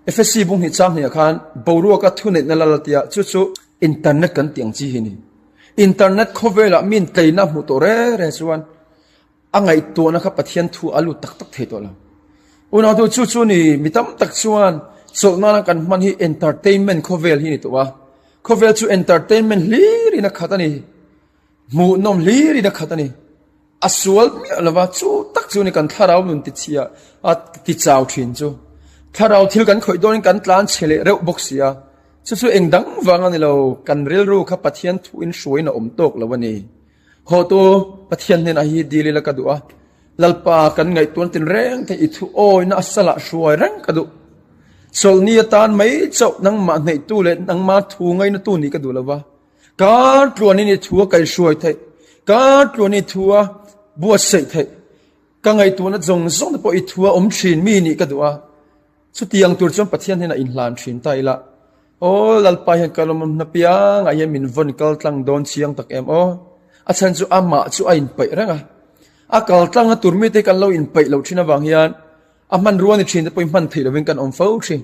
FSC bung hi chang hi khan boru ka thunet na lalatia chu internet kan tiang chi hi ni internet khovela min teina mu to re chuan angai to na kha pathian thu alu tak the to la una to chu ni mitam tak chuan so na kan man hi entertainment khovel hi ni to wa khovel chu entertainment li na khatani mu nom li na khatani asual mi alawa chu tak chu ni kan tharau nun ti chia at ti chau thin chu tharau thil kan khoi don kan tlan chele re boxia chu engdang wanga ni lo kan rel ru kha pathian thu in shuai na om tok lawani ho to pathian nen a hi dili la kadua lalpa kan ngai ton tin reng te I thu oi na asala shuai reng kadu sol ni tan mai chau nang ma nei tu le nang ma thu ngai na tu ni kadu lawa ka tluani ni thu kai shuai thai ka tluani thua bua sei thai ka ngai tu na jong zong po I thua om thin mi ni kadua chu tiang tur chom pathian nen a in hlan thin tai la o lalpa hian kalom na piang a min von kal tlang don chiang tak em o a chan chu ama chu a in pai ranga a kal tlang a turmi te kan lo in pai lo thina wang hian a man ruani thin te poi man thei lo wing kan om fo thi